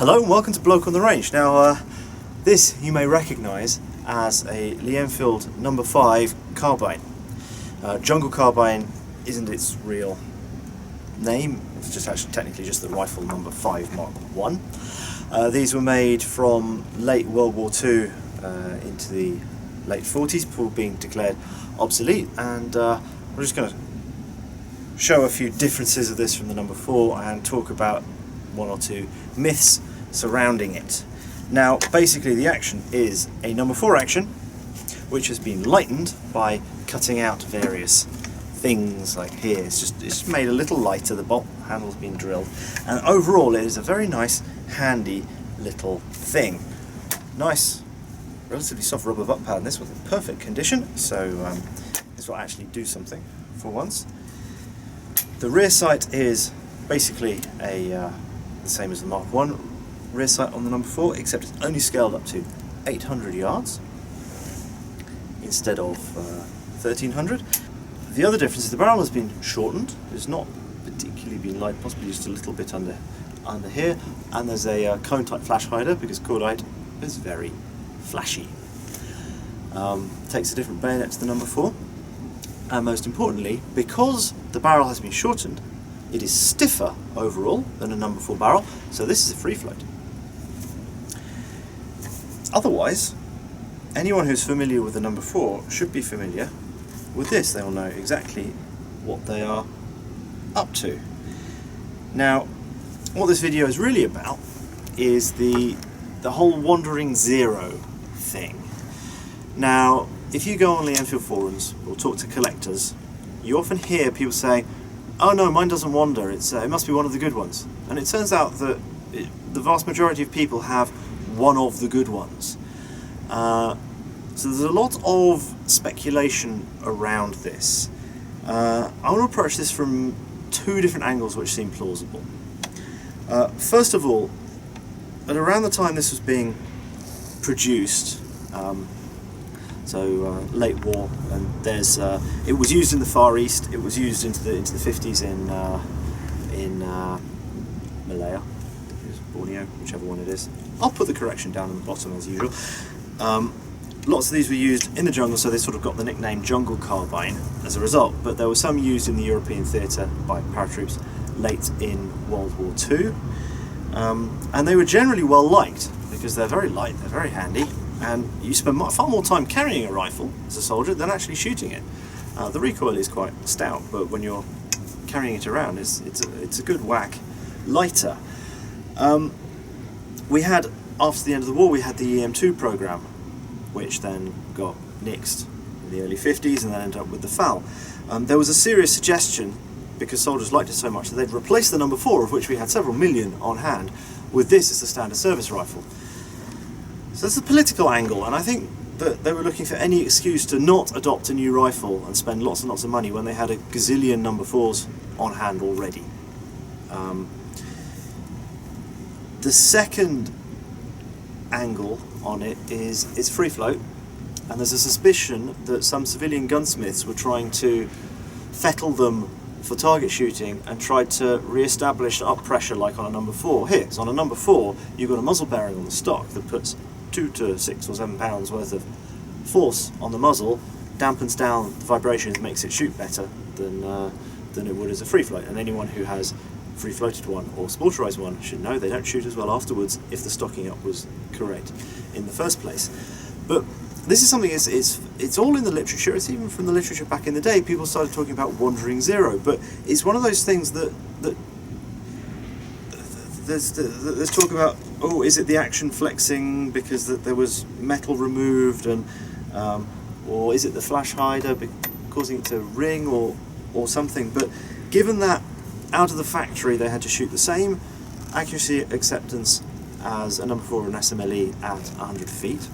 Hello and welcome to Bloke on the Range. Now this you may recognise as a Enfield No.5 carbine. Jungle Carbine isn't its real name, it's just actually technically just the Rifle No.5 Mark 1. These were made from late World War II into the late 40s before being declared obsolete, and we're just going to show a few differences of this from the No.4 and talk about one or two myths surrounding it. Now basically the action is a No.4 action which has been lightened by cutting out various things like here. It's made a little lighter, the bolt handle's been drilled, and overall it is a very nice handy little thing. Nice relatively soft rubber butt pad, and this was in perfect condition, so this will actually do something for once. The rear sight is basically the same as the Mark 1 rear sight on the No.4, except it's only scaled up to 800 yards instead of 1300. The other difference is the barrel has been shortened. It's not particularly been light, possibly just a little bit under here, and there's a cone type flash hider because cordite is very flashy. Takes a different bayonet to the No.4, and most importantly, because the barrel has been shortened, it is stiffer overall than a No.4 barrel, so this is a free float. Otherwise, anyone who's familiar with the No.4 should be familiar with this. They will know exactly what they are up to. Now, what this video is really about is the whole wandering zero thing. Now, if you go on the Enfield forums or talk to collectors, you often hear people saying, "Oh no, mine doesn't wander, it must be one of the good ones." And it turns out that the vast majority of people have one of the good ones. So there's a lot of speculation around this. I want to approach this from two different angles which seem plausible. First of all, at around the time this was being produced, late war, and there's it was used in the Far East. It was used into the 50s in Malaya, Borneo, whichever one it is. I'll put the correction down on the bottom as usual. Lots of these were used in the jungle, so they sort of got the nickname Jungle Carbine as a result. But there were some used in the European theatre by paratroops late in World War II, and they were generally well liked because they're very light, they're very handy, and you spend far more time carrying a rifle as a soldier than actually shooting it. The recoil is quite stout, but when you're carrying it around, it's a good whack lighter. We had, after the end of the war, we had the EM2 program, which then got nixed in the early 50s and then ended up with the FAL. There was a serious suggestion, because soldiers liked it so much, that they'd replace the No.4, of which we had several million on hand, with this as the standard service rifle. So there's a political angle, and I think that they were looking for any excuse to not adopt a new rifle and spend lots and lots of money when they had a gazillion No.4s on hand already. The second angle on it is it's free float, and there's a suspicion that some civilian gunsmiths were trying to fettle them for target shooting and tried to re-establish up pressure like on a No.4. Here, so on a No.4 you've got a muzzle bearing on the stock that puts 2 to 6 or 7 pounds worth of force on the muzzle, dampens down the vibrations, makes it shoot better than it would as a free float. And anyone who has free floated one or sporterized one should know they don't shoot as well afterwards if the stocking up was correct in the first place. But this is something, it's all in the literature. It's even from the literature back in the day. People started talking about wandering zero, but it's one of those things that there's talk about, oh, is it the action flexing because there was metal removed, and or is it the flash hider causing it to ring or something? But given that out of the factory they had to shoot the same accuracy acceptance as a No.4 or an SMLE at 100 feet,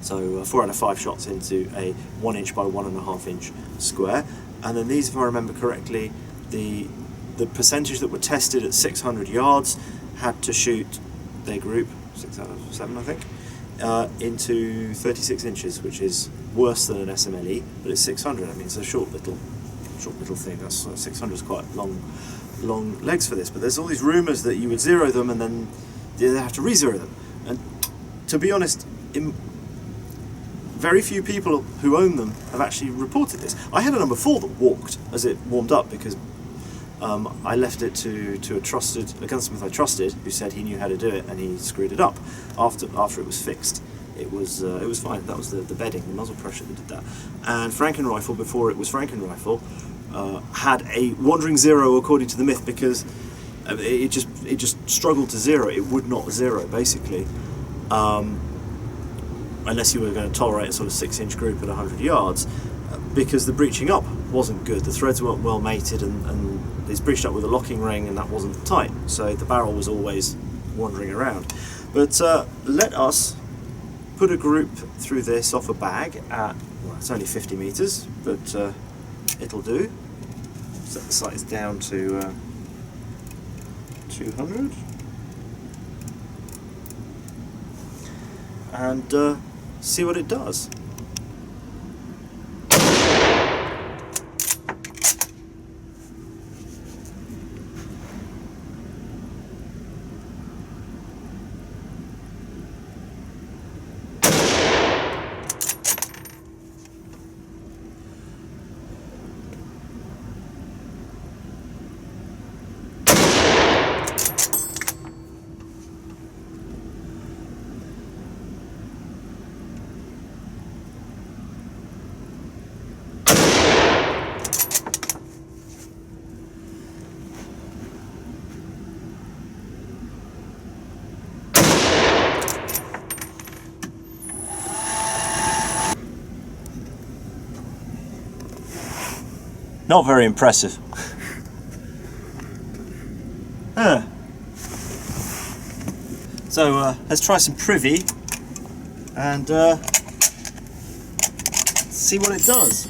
so 4 out of 5 shots into a 1 inch by 1.5 inch square, and then these, if I remember correctly, the percentage that were tested at 600 yards had to shoot their group, 6 out of 7 I think, into 36 inches, which is worse than an SMLE, but it's 600. I mean, it's a short little thing. That's 600 is quite long legs for this. But there's all these rumours that you would zero them and then they have to re-zero them. And to be honest, very few people who own them have actually reported this. I had a number 4 that walked as it warmed up because I left it to a gunsmith I trusted, who said he knew how to do it, and he screwed it up. After it was fixed, it was fine. That was the bedding, the muzzle pressure that did that. And Franken Rifle, before it was Franken Rifle, had a wandering zero according to the myth, because it just struggled to zero. It would not zero, basically, unless you were going to tolerate a sort of 6-inch group at 100 yards, because the breeching up wasn't good. The threads weren't well mated, and it's breeched up with a locking ring, and that wasn't tight, so the barrel was always wandering around. But let us put a group through this off a bag at, well, it's only 50 metres, but it'll do. Set the sights down to 200, and see what it does. Not very impressive. So let's try some privy and see what it does.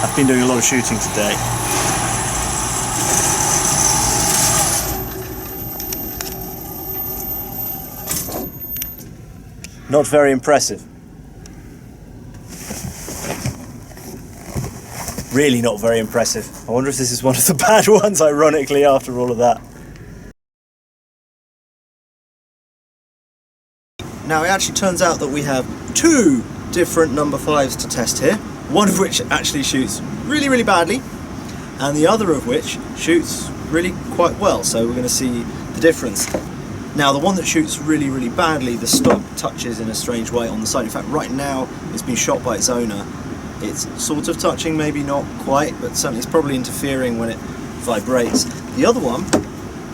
I've been doing a lot of shooting today. Not very impressive. Really not very impressive. I wonder if this is one of the bad ones, ironically, after all of that. Now it actually turns out that we have 2 different number 5s to test here. One of which actually shoots really, really badly, and the other of which shoots really quite well, so we're going to see the difference. Now the one that shoots really, really badly, the stock touches in a strange way on the side. In fact, right now it's been shot by its owner. It's sort of touching, maybe not quite, but certainly it's probably interfering when it vibrates. The other one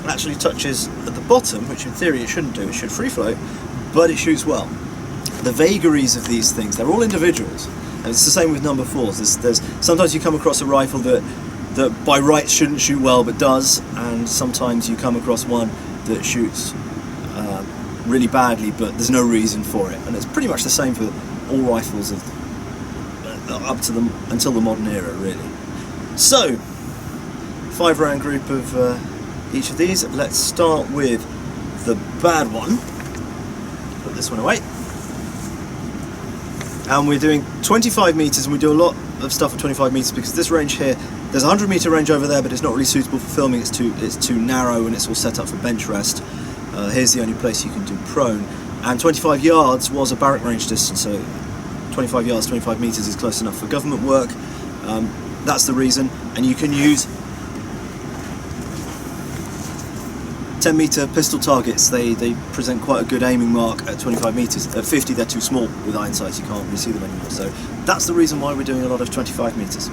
actually touches at the bottom, which in theory it shouldn't do, it should free float, but it shoots well. The vagaries of these things, they're all individuals. And it's the same with number 4s. There's sometimes you come across a rifle that by rights shouldn't shoot well but does, and sometimes you come across one that shoots really badly but there's no reason for it. And it's pretty much the same for all rifles up to until the modern era, really. So, 5-round group of each of these. Let's start with the bad one. Put this one away. And we're doing 25 metres, and we do a lot of stuff at 25 metres because this range here, there's a 100-metre range over there, but it's not really suitable for filming. It's too narrow, and it's all set up for bench rest. Here's the only place you can do prone. And 25 yards was a barrack range distance, so 25 yards, 25 metres is close enough for government work. That's the reason. And you can use 10-metre pistol targets. They present quite a good aiming mark at 25 metres. At 50 they're too small with iron sights, you can't really see them anymore. So that's the reason why we're doing a lot of 25 metres.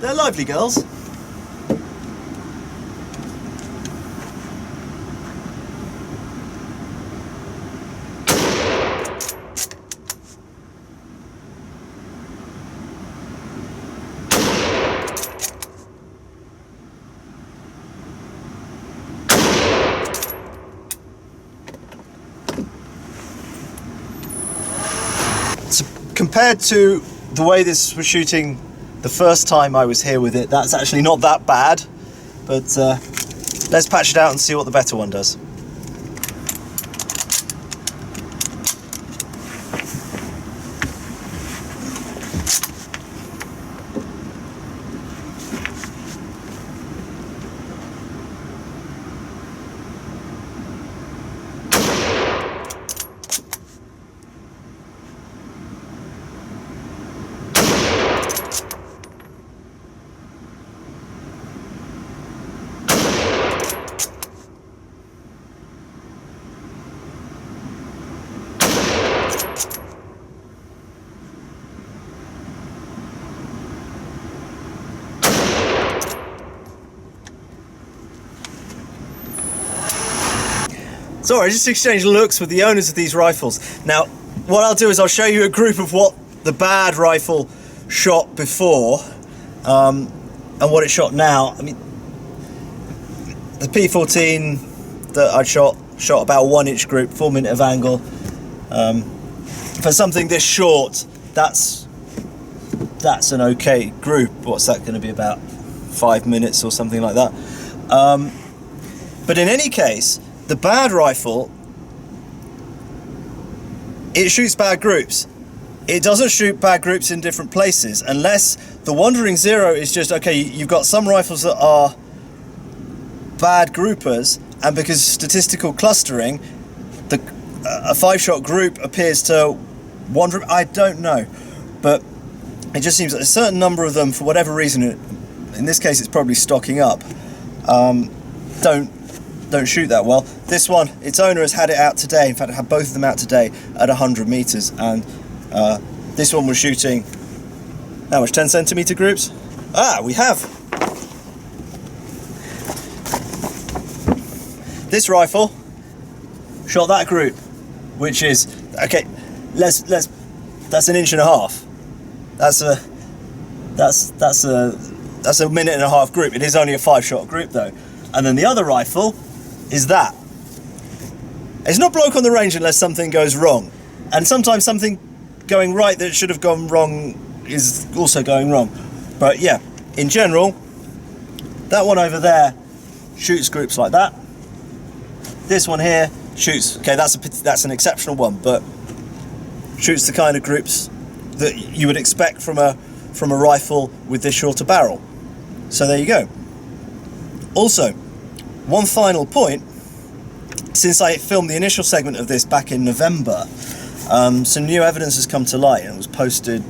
They're lively girls. So compared to the way this was shooting the first time I was here with it, that's actually not that bad, but let's patch it out and see what the better one does. So I just exchanged looks with the owners of these rifles. Now, what I'll do is I'll show you a group of what the bad rifle shot before and what it shot now. I mean, the P14 that I shot about 1 inch group, 4 minute of angle. For something this short, that's an okay group. What's that going to be, about 5 minutes or something like that? But in any case, the bad rifle, it shoots bad groups. It doesn't shoot bad groups in different places, unless the Wandering Zero is just, okay, you've got some rifles that are bad groupers, and because statistical clustering, a 5-shot group appears to wander. I don't know, but it just seems that a certain number of them, for whatever reason, in this case it's probably stocking up, don't shoot that well. This one, its owner has had it out today. In fact, it had both of them out today at 100 meters, and this one was shooting, how much, 10 centimeter groups? We have. This rifle shot that group, which is, okay, that's 1.5 inches. That's a minute and a half group. It is only a 5-shot group though. And then the other rifle is that. It's not Bloke on the range unless something goes wrong. And sometimes something going right that should have gone wrong is also going wrong. But yeah, in general, that one over there shoots groups like that. This one here shoots, okay, that's an exceptional one, but shoots the kind of groups that you would expect from a rifle with this shorter barrel. So there you go. Also, one final point, since I filmed the initial segment of this back in November, some new evidence has come to light, and it was posted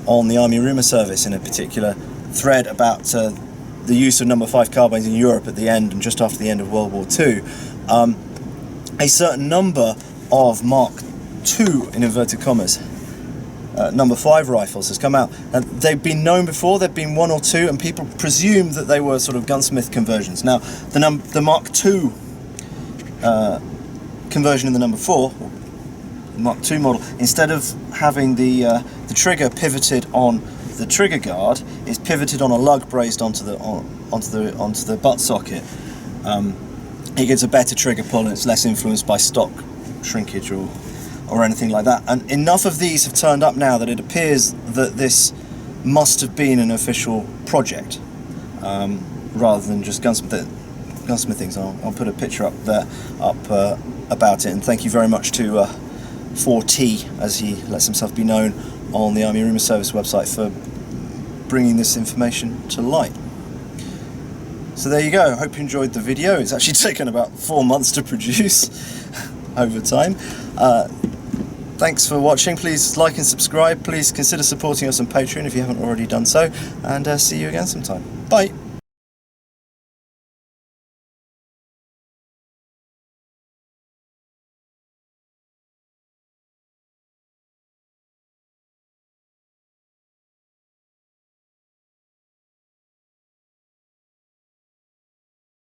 on the Army Rumour Service in a particular thread about the use of No. 5 carbines in Europe at the end and just after the end of World War II. A certain number of Mark II, in inverted commas, No. 5 rifles has come out, and they've been known before. There've been 1 or 2, and people presumed that they were sort of gunsmith conversions. Now, the Mark II conversion in the No. 4 Mark II model, instead of having the trigger pivoted on the trigger guard, is pivoted on a lug brazed onto the butt socket. It gives a better trigger pull, and it's less influenced by stock shrinkage or anything like that. And enough of these have turned up now that it appears that this must have been an official project, rather than just gunsmithing. So I'll put a picture up there about it, and thank you very much to 4T, as he lets himself be known on the Army Rumour Service website, for bringing this information to light. So there you go. I hope you enjoyed the video. It's actually taken about 4 months to produce over time. Thanks for watching. Please like and subscribe. Please consider supporting us on Patreon if you haven't already done so, and see you again sometime. Bye.